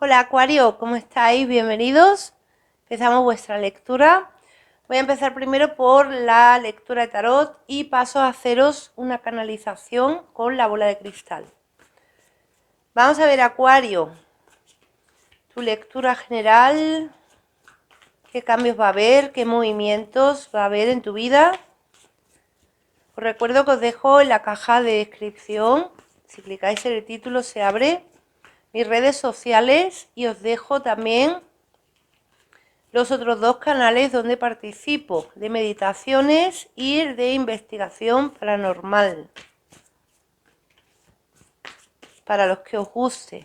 Hola Acuario, ¿cómo estáis? Bienvenidos. Empezamos vuestra lectura. Voy a empezar primero por la lectura de tarot y paso a haceros una canalización con la bola de cristal. Vamos a ver Acuario, tu lectura general, qué cambios va a haber, qué movimientos va a haber en tu vida. Os recuerdo que os dejo en la caja de descripción, si clicáis en el título se abre, mis redes sociales y os dejo también los otros dos canales donde participo, de meditaciones y de investigación paranormal, para los que os guste.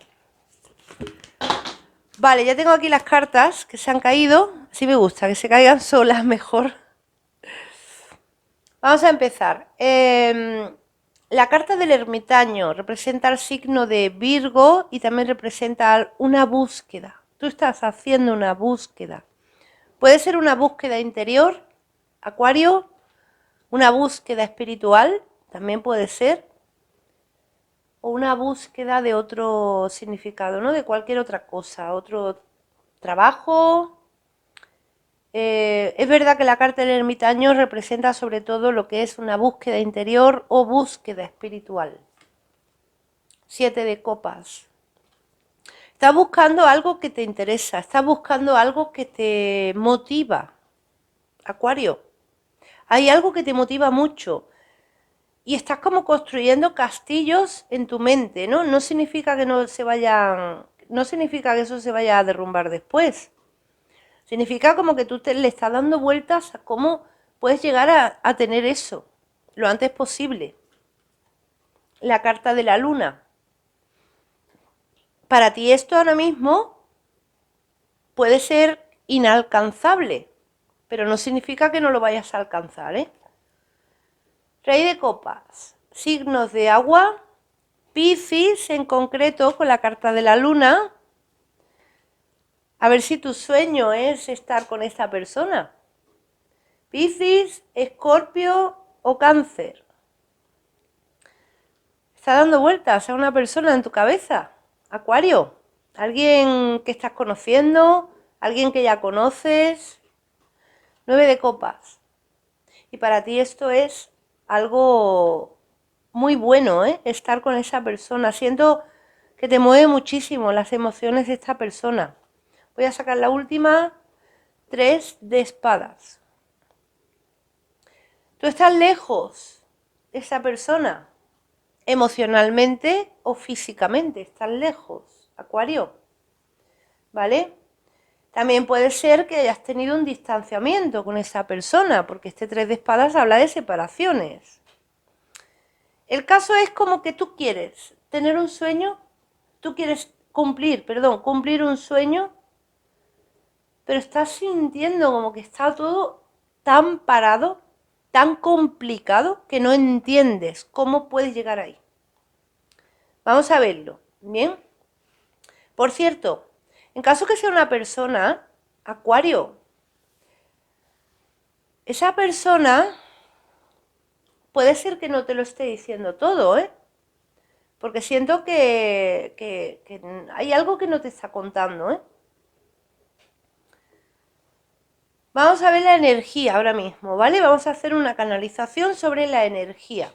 Vale, ya tengo aquí las cartas que se han caído, así me gusta, que se caigan solas mejor. Vamos a empezar. La carta del ermitaño representa el signo de Virgo y también representa una búsqueda. Tú estás haciendo una búsqueda. Puede ser una búsqueda interior, Acuario, una búsqueda espiritual, también puede ser, o una búsqueda de otro significado, ¿no? De cualquier otra cosa, otro trabajo. Es verdad que la carta del ermitaño representa sobre todo lo que es una búsqueda interior o búsqueda espiritual. 7 de copas. Estás buscando algo que te interesa, estás buscando algo que te motiva, Acuario. Hay algo que te motiva mucho y estás como construyendo castillos en tu mente, ¿no? No significa que no significa que eso se vaya a derrumbar después. Significa como que tú le estás dando vueltas a cómo puedes llegar a tener eso lo antes posible. La carta de la luna. Para ti esto ahora mismo puede ser inalcanzable, pero no significa que no lo vayas a alcanzar, ¿eh? Rey de copas. Signos de agua. Piscis en concreto con la carta de la luna. A ver si tu sueño es estar con esta persona. Piscis, Escorpio o Cáncer. Está dando vueltas a una persona en tu cabeza. Acuario. Alguien que estás conociendo, alguien que ya conoces. 9 de copas. Y para ti esto es algo muy bueno, ¿eh? Estar con esa persona. Siento que te mueve muchísimo las emociones de esta persona. Voy a sacar la última. 3 de espadas. Tú estás lejos de esa persona, emocionalmente o físicamente, estás lejos, Acuario, ¿vale? También puede ser que hayas tenido un distanciamiento con esa persona, porque este 3 de espadas habla de separaciones. El caso es como que tú quieres tener un sueño, tú quieres cumplir un sueño, pero estás sintiendo como que está todo tan parado, tan complicado, que no entiendes cómo puedes llegar ahí. Vamos a verlo, ¿bien? Por cierto, en caso que sea una persona, Acuario, esa persona puede ser que no te lo esté diciendo todo, ¿eh? Porque siento que hay algo que no te está contando, ¿eh? Vamos a ver la energía ahora mismo, ¿vale? Vamos a hacer una canalización sobre la energía.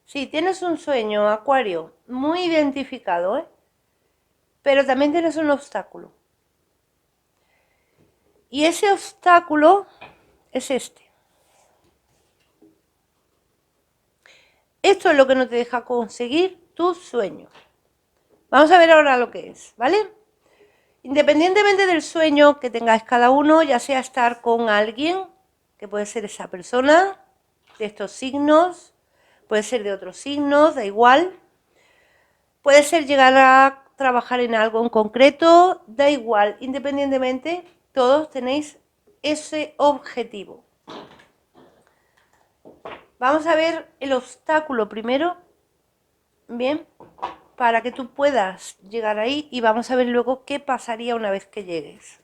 Sí, tienes un sueño, Acuario, muy identificado, ¿eh? Pero también tienes un obstáculo. Y ese obstáculo es este. Esto es lo que no te deja conseguir tus sueños. Vamos a ver ahora lo que es, ¿vale? Independientemente del sueño que tengáis cada uno, ya sea estar con alguien, que puede ser esa persona, de estos signos, puede ser de otros signos, da igual. Puede ser llegar a trabajar en algo en concreto, da igual. Independientemente, todos tenéis ese objetivo. Vamos a ver el obstáculo primero. Bien. para que tú puedas llegar ahí y vamos a ver luego qué pasaría una vez que llegues.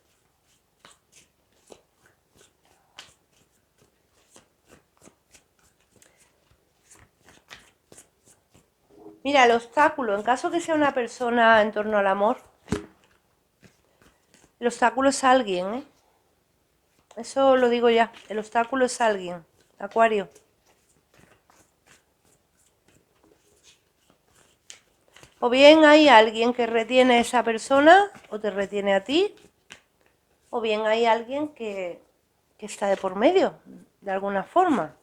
Mira, el obstáculo, en caso que sea una persona en torno al amor, el obstáculo es alguien, ¿eh? Eso lo digo ya, el obstáculo es alguien, Acuario. O bien hay alguien que retiene a esa persona o te retiene a ti, o bien hay alguien que está de por medio, de alguna forma.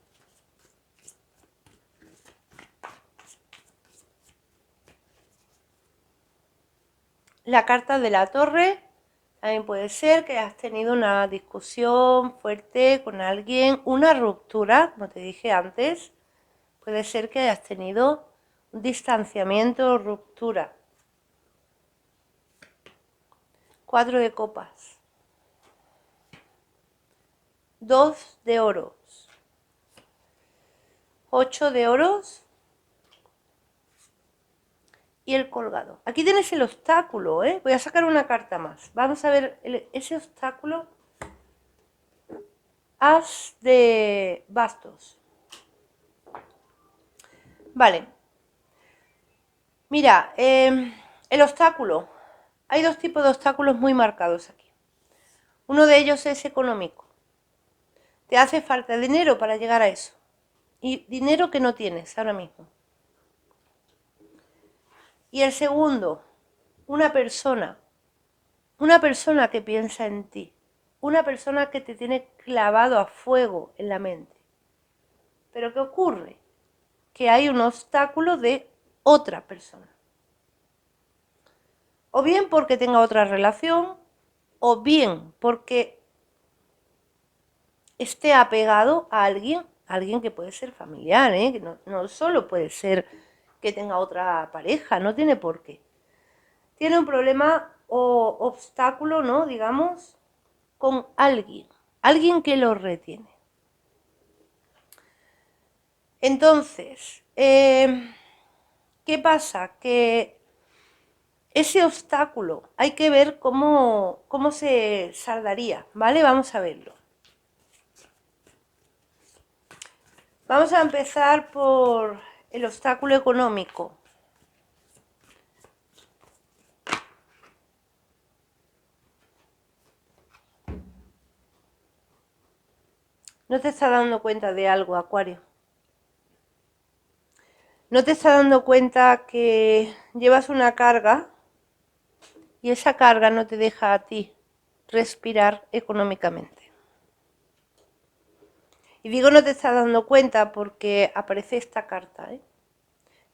La carta de la torre también puede ser que has tenido una discusión fuerte con alguien, una ruptura, como te dije antes. Puede ser que hayas tenido un distanciamiento o ruptura. 4 de copas. 2 de oros. 8 de oros. Y el colgado. Aquí tienes el obstáculo, ¿eh? Voy a sacar una carta más. Vamos a ver ese obstáculo. As de bastos. Vale. Mira, el obstáculo. Hay dos tipos de obstáculos muy marcados aquí. Uno de ellos es económico. Te hace falta dinero para llegar a eso. Y dinero que no tienes ahora mismo. Y el segundo, una persona que piensa en ti, una persona que te tiene clavado a fuego en la mente. Pero ¿qué ocurre? Que hay un obstáculo de otra persona. O bien porque tenga otra relación, o bien porque esté apegado a alguien que puede ser familiar, que no solo puede ser que tenga otra pareja, no tiene por qué. Tiene un problema o obstáculo, ¿no? Digamos, con alguien que lo retiene. Entonces, ¿qué pasa? Que ese obstáculo hay que ver cómo se saldaría, ¿vale? Vamos a verlo. Vamos a empezar por el obstáculo económico. ¿No te estás dando cuenta de algo, Acuario? ¿No te estás dando cuenta que llevas una carga y esa carga no te deja a ti respirar económicamente? Y digo no te estás dando cuenta porque aparece esta carta, ¿eh?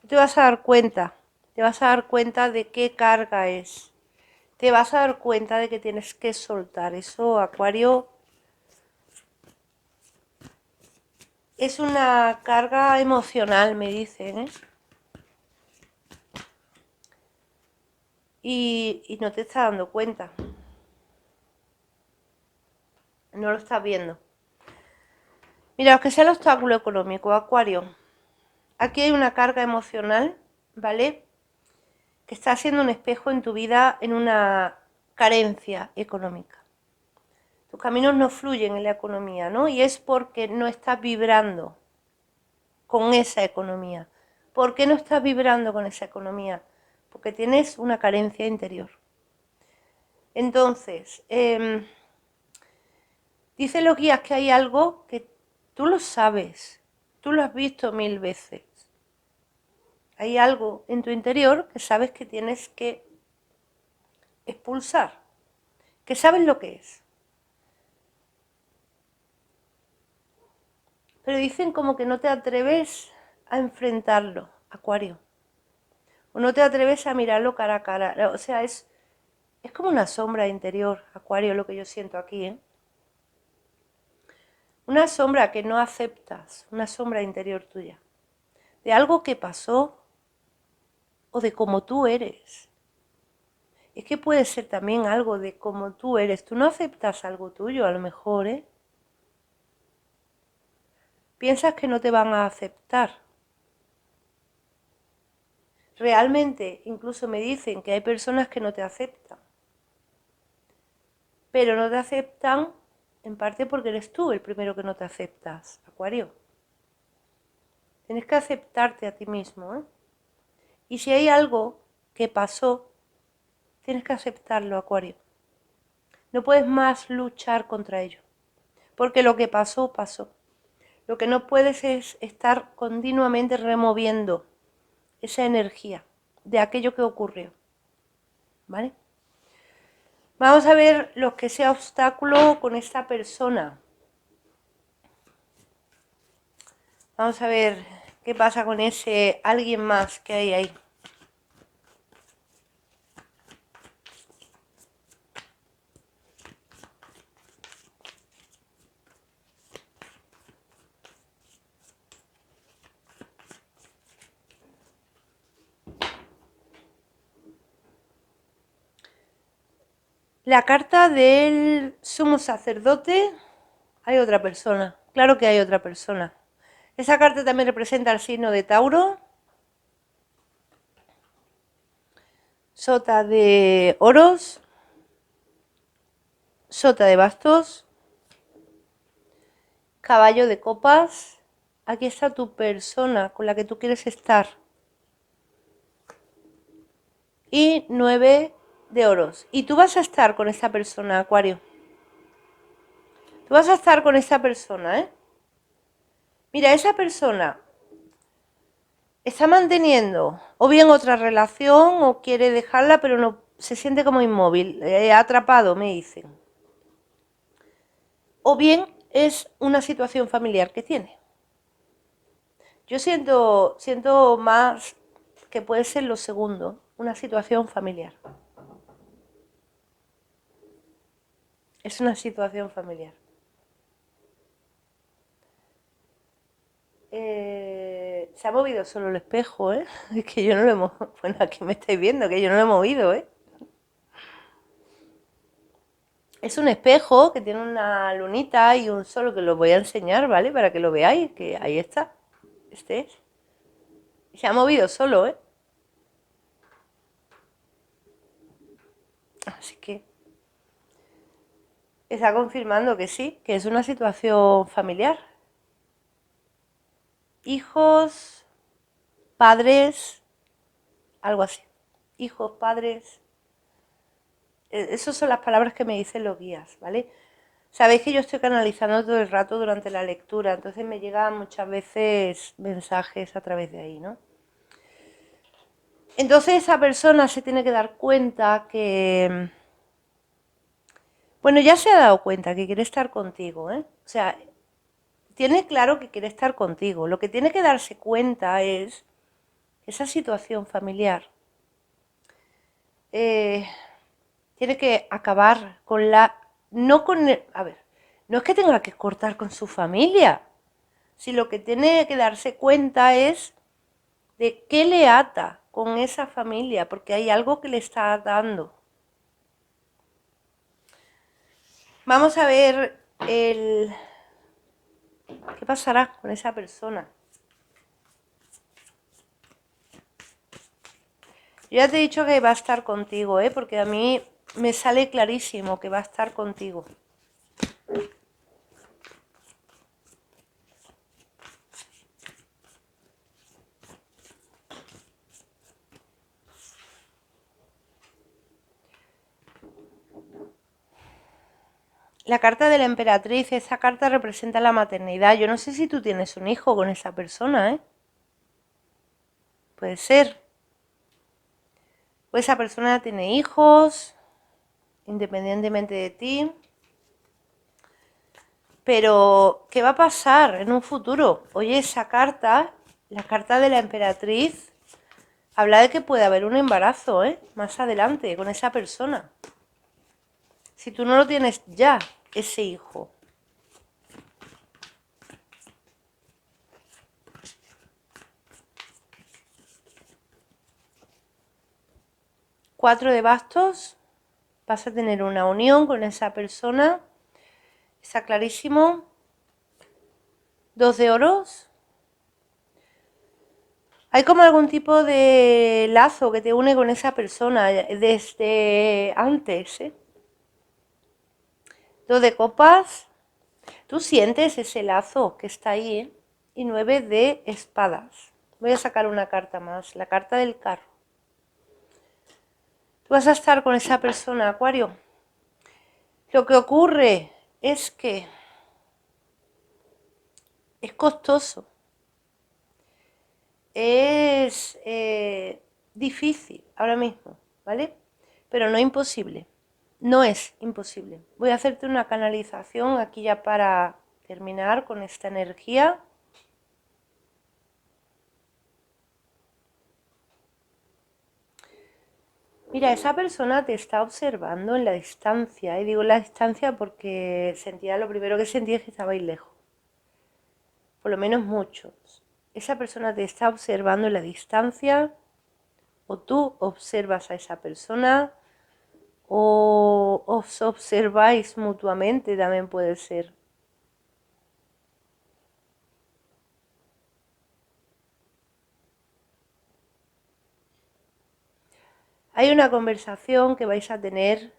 Te vas a dar cuenta de qué carga es. Te vas a dar cuenta de que tienes que soltar. Eso, Acuario, es una carga emocional, me dicen, ¿eh? Y no te estás dando cuenta. No lo estás viendo. Mira, aunque sea el obstáculo económico, Acuario, aquí hay una carga emocional, ¿vale? Que está haciendo un espejo en tu vida en una carencia económica. Tus caminos no fluyen en la economía, ¿no? Y es porque no estás vibrando con esa economía. ¿Por qué no estás vibrando con esa economía? Porque tienes una carencia interior. Entonces, dicen los guías que hay algo que tú lo sabes, tú lo has visto 1000 veces. Hay algo en tu interior que sabes que tienes que expulsar, que sabes lo que es. Pero dicen como que no te atreves a enfrentarlo, Acuario. O no te atreves a mirarlo cara a cara. O sea, es como una sombra interior, Acuario, lo que yo siento aquí, ¿eh? Una sombra que no aceptas, una sombra interior tuya. De algo que pasó o de cómo tú eres. Es que puede ser también algo de cómo tú eres. Tú no aceptas algo tuyo, a lo mejor, ¿eh? Piensas que no te van a aceptar. realmente incluso me dicen que hay personas que no te aceptan, pero no te aceptan en parte porque eres tú el primero que no te aceptas, Acuario. Tienes que aceptarte a ti mismo, ¿eh? Y si hay algo que pasó, tienes que aceptarlo, Acuario. No puedes más luchar contra ello, porque lo que pasó, pasó. Lo que no puedes es estar continuamente removiendo esa energía de aquello que ocurrió, ¿vale? Vamos a ver lo que sea obstáculo con esta persona. Vamos a ver qué pasa con ese alguien más que hay ahí. La carta del sumo sacerdote, hay otra persona, claro que hay otra persona. Esa carta también representa el signo de Tauro. Sota de oros, sota de bastos, caballo de copas. Aquí está tu persona con la que tú quieres estar. Y 9 de oros. Y tú vas a estar con esta persona, Acuario. Tú vas a estar con esta persona, ¿eh? Mira, esa persona está manteniendo o bien otra relación o quiere dejarla, pero no se siente como inmóvil, atrapado, me dicen. O bien es una situación familiar que tiene. Yo siento más que puede ser lo segundo, una situación familiar. Es una situación familiar. Se ha movido solo el espejo, ¿eh? Es que yo no lo he movido. Bueno, aquí me estáis viendo, que yo no lo he movido, ¿eh? Es un espejo que tiene una lunita y un sol que lo voy a enseñar, ¿vale? Para que lo veáis, que ahí está. Este es. Se ha movido solo, ¿eh? Así que está confirmando que sí, que es una situación familiar. Hijos, padres, algo así. Hijos, padres. Esas son las palabras que me dicen los guías, ¿vale? Sabéis que yo estoy canalizando todo el rato durante la lectura, entonces me llegan muchas veces mensajes a través de ahí, ¿no? Entonces esa persona se tiene que dar cuenta que, bueno, ya se ha dado cuenta que quiere estar contigo, ¿eh? O sea, tiene claro que quiere estar contigo. Lo que tiene que darse cuenta es que esa situación familiar tiene que acabar con la... No con... A ver, no es que tenga que cortar con su familia, si lo que tiene que darse cuenta es de qué le ata con esa familia, porque hay algo que le está atando. Vamos a ver qué pasará con esa persona. Yo ya te he dicho que va a estar contigo, porque a mí me sale clarísimo que va a estar contigo. La carta de la emperatriz, esa carta representa la maternidad. Yo no sé si tú tienes un hijo con esa persona, ¿eh? Puede ser. O esa persona tiene hijos, independientemente de ti. Pero, ¿qué va a pasar en un futuro? Oye, esa carta, la carta de la emperatriz, habla de que puede haber un embarazo, más adelante, con esa persona. Si tú no lo tienes ya, ese hijo. Cuatro de bastos, vas a tener una unión con esa persona, está clarísimo. Dos de oros, Hay como algún tipo de lazo que te une con esa persona desde antes, ¿eh? 2 de copas, tú sientes ese lazo que está ahí, ¿eh? Y 9 de espadas. Voy a sacar una carta más, la carta del carro. Tú vas a estar con esa persona, Acuario. Lo que ocurre es que es costoso, es difícil ahora mismo, ¿vale? Pero no imposible, no es imposible. Voy a hacerte una canalización aquí ya para terminar con esta energía. Mira, esa persona te está observando en la distancia, y digo en la distancia porque sentía, lo primero que sentí es que estabais lejos, por lo menos muchos. Esa persona te está observando en la distancia, o tú observas a esa persona, o os observáis mutuamente, también puede ser. Hay una conversación que vais a tener.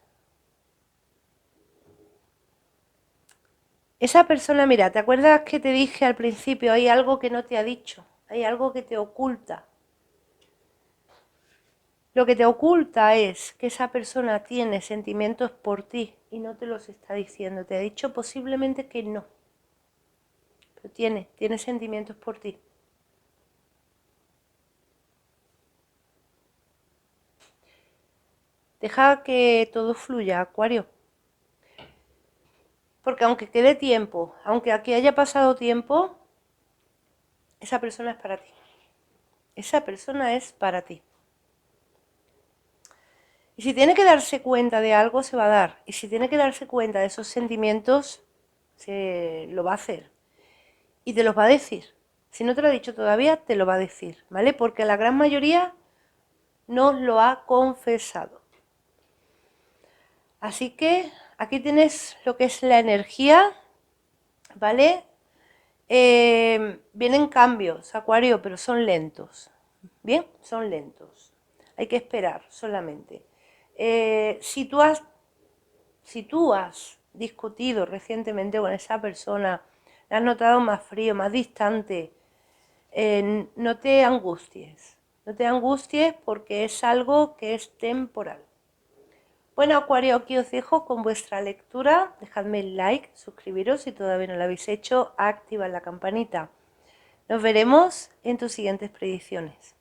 Esa persona, mira, ¿te acuerdas que te dije al principio? Hay algo que no te ha dicho, hay algo que te oculta. Lo que te oculta es que esa persona tiene sentimientos por ti y no te los está diciendo. Te ha dicho posiblemente que no, pero tiene sentimientos por ti. Deja que todo fluya, Acuario. Porque aunque quede tiempo, aunque aquí haya pasado tiempo, esa persona es para ti. Esa persona es para ti. Y si tiene que darse cuenta de algo, se va a dar. Y si tiene que darse cuenta de esos sentimientos, se lo va a hacer. Y te los va a decir. Si no te lo ha dicho todavía, te lo va a decir, ¿vale? Porque la gran mayoría no lo ha confesado. Así que aquí tienes lo que es la energía, ¿vale? Vienen cambios, Acuario, pero son lentos. Bien, son lentos. Hay que esperar solamente. Si tú has discutido recientemente con esa persona, la has notado más frío, más distante, no te angusties. No te angusties porque es algo que es temporal. Bueno, Acuario, aquí os dejo con vuestra lectura. Dejadme el like, suscribiros si todavía no lo habéis hecho, activad la campanita. Nos veremos en tus siguientes predicciones.